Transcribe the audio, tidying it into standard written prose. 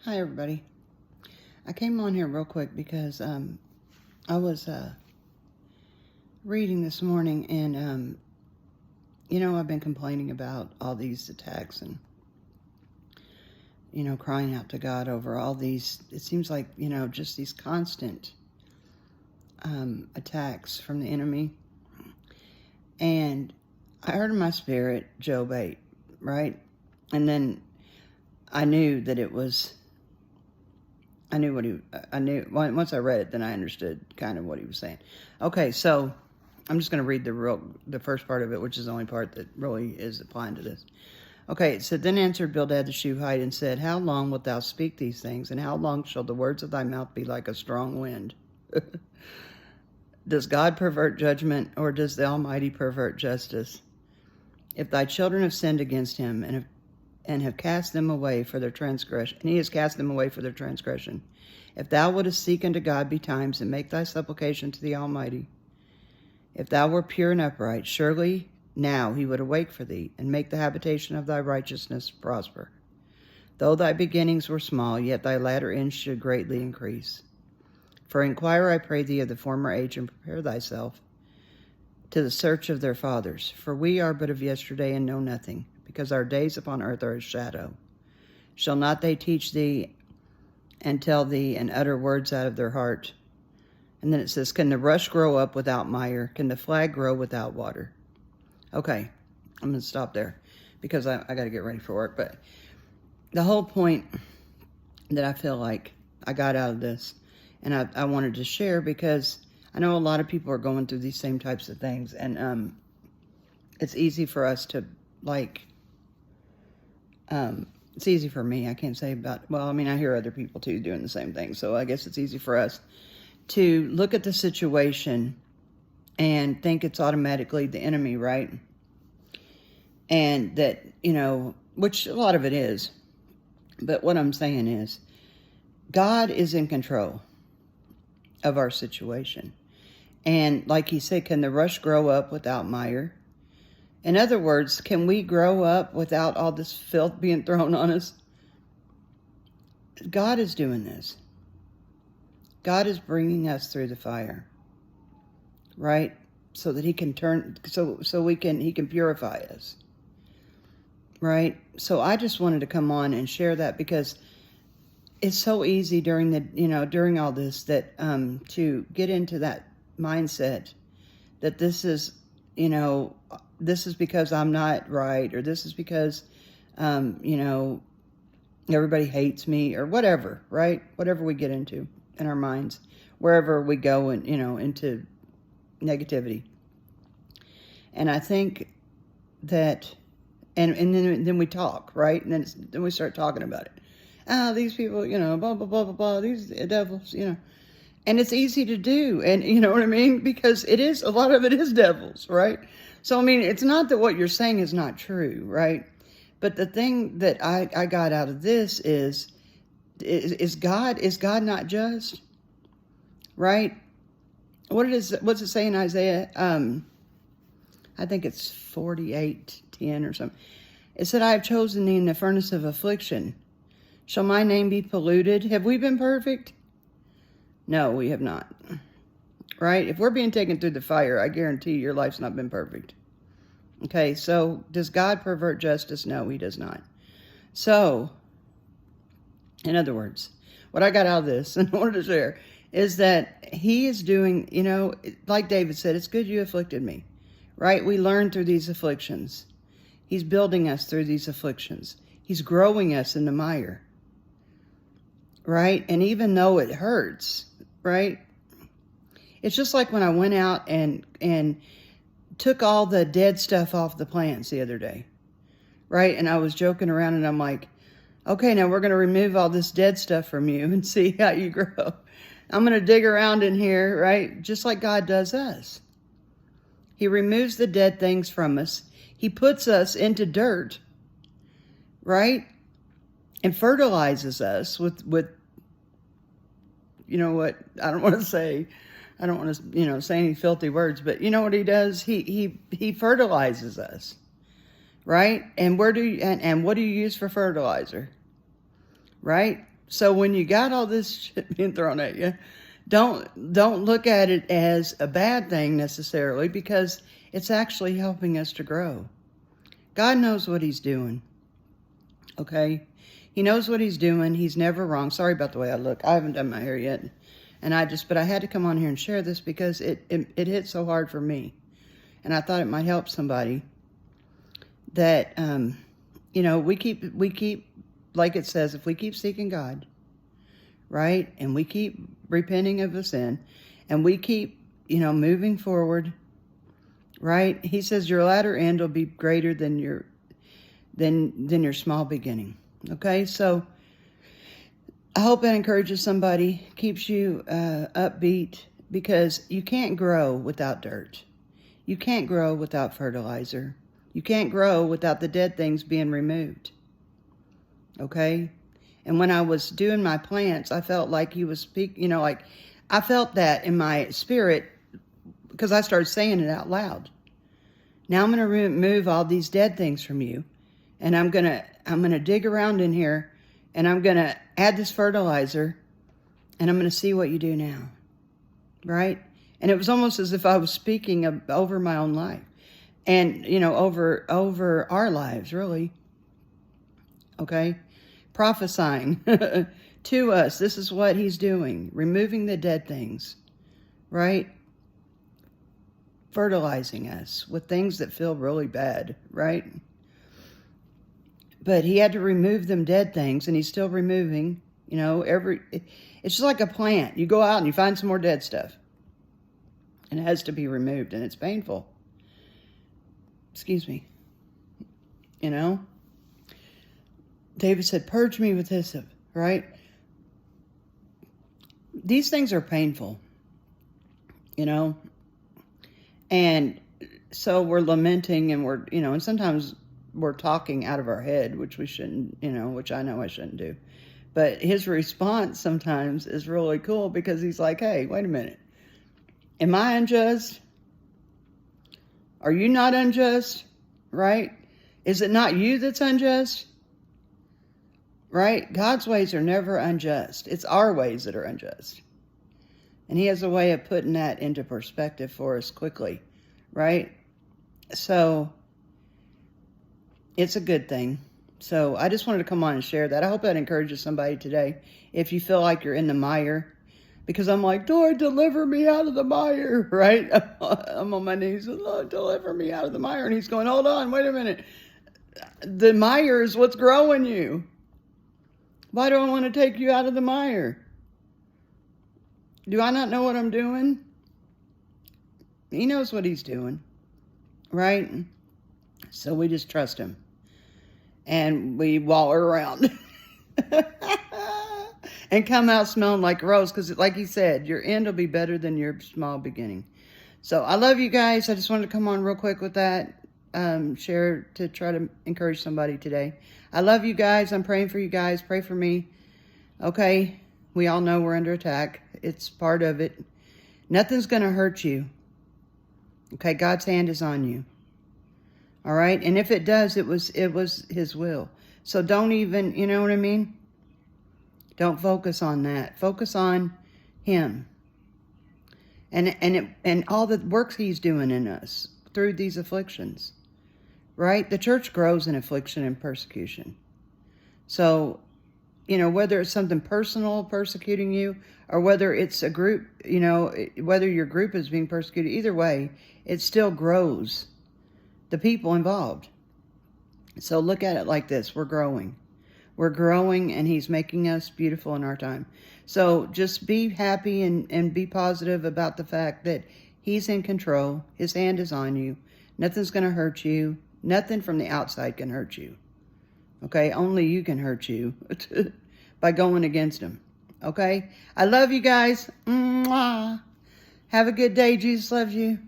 Hi, everybody. I came on here real quick because I was reading this morning, and I've been complaining about all these attacks and crying out to God over all these. It seems like just these constant attacks from the enemy. And I heard in my spirit Job 8, right? And then I knew that it was. I knew once I read it, then I understood kind of what he was saying. Okay, so I'm just going to read the first part of it, which is the only part that really is applying to this. Okay, it said, Then answered Bildad the Shuhite and said, How long wilt thou speak these things, and how long shall the words of thy mouth be like a strong wind? Does God pervert judgment, or does the Almighty pervert justice? If thy children have sinned against him, and have cast them away for their transgression, and he has cast them away for their transgression. If thou wouldest seek unto God betimes, and make thy supplication to the Almighty, if thou were pure and upright, surely now he would awake for thee, and make the habitation of thy righteousness prosper. Though thy beginnings were small, yet thy latter end should greatly increase. For inquire, I pray thee, of the former age, and prepare thyself to the search of their fathers. For we are but of yesterday, and know nothing, because our days upon earth are a shadow. Shall not they teach thee and tell thee and utter words out of their heart? And then it says, Can the rush grow up without mire? Can the flag grow without water? Okay, I'm going to stop there because I got to get ready for work. But the whole point that I feel like I got out of this, and I wanted to share, because I know a lot of people are going through these same types of things, and it's easy for us to, it's easy for me. I can't say I hear other people too doing the same thing. So I guess it's easy for us to look at the situation and think it's automatically the enemy, right? And that, which a lot of it is. But what I'm saying is, God is in control of our situation. And like he said, can the rush grow up without mire? In other words, can we grow up without all this filth being thrown on us? God is doing this. God is bringing us through the fire, right? So that he can he can purify us, right? So I just wanted to come on and share that, because it's so easy during all this that to get into that mindset that this is because I'm not right, or this is because, everybody hates me, or whatever, right? Whatever we get into in our minds, wherever we go and, into negativity. And I think that, and then we talk, right? And then we start talking about it. These people, blah, blah, blah, blah, blah, these devils, And it's easy to do, and you know what I mean? Because a lot of it is devils, right? So, it's not that what you're saying is not true, right? But the thing that I got out of this is God not just? Right? What's it say in Isaiah? I think it's 48:10 or something. It said, I have chosen thee in the furnace of affliction. Shall my name be polluted? Have we been perfect? No, we have not. Right? If we're being taken through the fire, I guarantee your life's not been perfect. Okay, so does God pervert justice? No, he does not. So, in other words, what I got out of this and wanted to share is that he is doing, like David said, it's good you afflicted me. Right? We learn through these afflictions. He's building us through these afflictions. He's growing us in the mire. Right? And even though it hurts, right? It's just like when I went out and took all the dead stuff off the plants the other day. Right? And I was joking around, and I'm like, okay, now we're going to remove all this dead stuff from you and see how you grow. I'm going to dig around in here, right? Just like God does us. He removes the dead things from us. He puts us into dirt, right? And fertilizes us with what, I don't want to say any filthy words, but you know what he does? He fertilizes us, right? And what do you use for fertilizer? Right? So when you got all this shit being thrown at you, don't look at it as a bad thing necessarily, because it's actually helping us to grow. God knows what he's doing. Okay? He knows what he's doing. He's never wrong. Sorry about the way I look. I haven't done my hair yet. But I had to come on here and share this because it hit so hard for me. And I thought it might help somebody that, we keep, like it says, if we keep seeking God, right? And we keep repenting of the sin, and we keep, moving forward, right? He says your latter end will be greater than your small beginning. Okay, so I hope that encourages somebody, keeps you upbeat, because you can't grow without dirt. You can't grow without fertilizer. You can't grow without the dead things being removed. Okay? And when I was doing my plants, I felt like he was speaking, I felt that in my spirit because I started saying it out loud. Now I'm going to remove all these dead things from you, and I'm going to dig around in here, and I'm going to add this fertilizer, and I'm going to see what you do now. Right? And it was almost as if I was speaking over my own life, and, over our lives, really. Okay? Prophesying to us. This is what he's doing. Removing the dead things. Right? Fertilizing us with things that feel really bad. Right? But he had to remove them dead things, and he's still removing, it's just like a plant. You go out and you find some more dead stuff. And it has to be removed, and it's painful. Excuse me. David said, purge me with hyssop, right? These things are painful, and so we're lamenting, and we're, and sometimes we're talking out of our head, which we shouldn't, which I know I shouldn't do. But his response sometimes is really cool, because he's like, hey, wait a minute. Am I unjust? Are you not unjust? Right? Is it not you that's unjust? Right? God's ways are never unjust. It's our ways that are unjust. And he has a way of putting that into perspective for us quickly. Right? So it's a good thing. So I just wanted to come on and share that. I hope that encourages somebody today. If you feel like you're in the mire, because I'm like, Lord, deliver me out of the mire, right? I'm on my knees, Lord, deliver me out of the mire. And he's going, hold on, wait a minute. The mire is what's growing you. Why do I want to take you out of the mire? Do I not know what I'm doing? He knows what he's doing, right? So we just trust him. And we waller around. And come out smelling like a rose, because like he said, your end will be better than your small beginning. So I love you guys. I just wanted to come on real quick with that. Share to try to encourage somebody today. I love you guys. I'm praying for you guys. Pray for me. Okay? We all know we're under attack. It's part of it. Nothing's going to hurt you. Okay? God's hand is on you. All right? And if it does, it was his will. So don't even, you know what I mean? Don't focus on that. Focus on him. And all the works he's doing in us through these afflictions. Right? The church grows in affliction and persecution. So, whether it's something personal persecuting you, or whether it's a group, whether your group is being persecuted, either way, it still grows the people involved. So look at it like this. We're growing. We're growing, and he's making us beautiful in our time. So just be happy and be positive about the fact that he's in control. His hand is on you. Nothing's going to hurt you. Nothing from the outside can hurt you. Okay? Only you can hurt you by going against him. Okay? I love you guys. Mwah. Have a good day. Jesus loves you.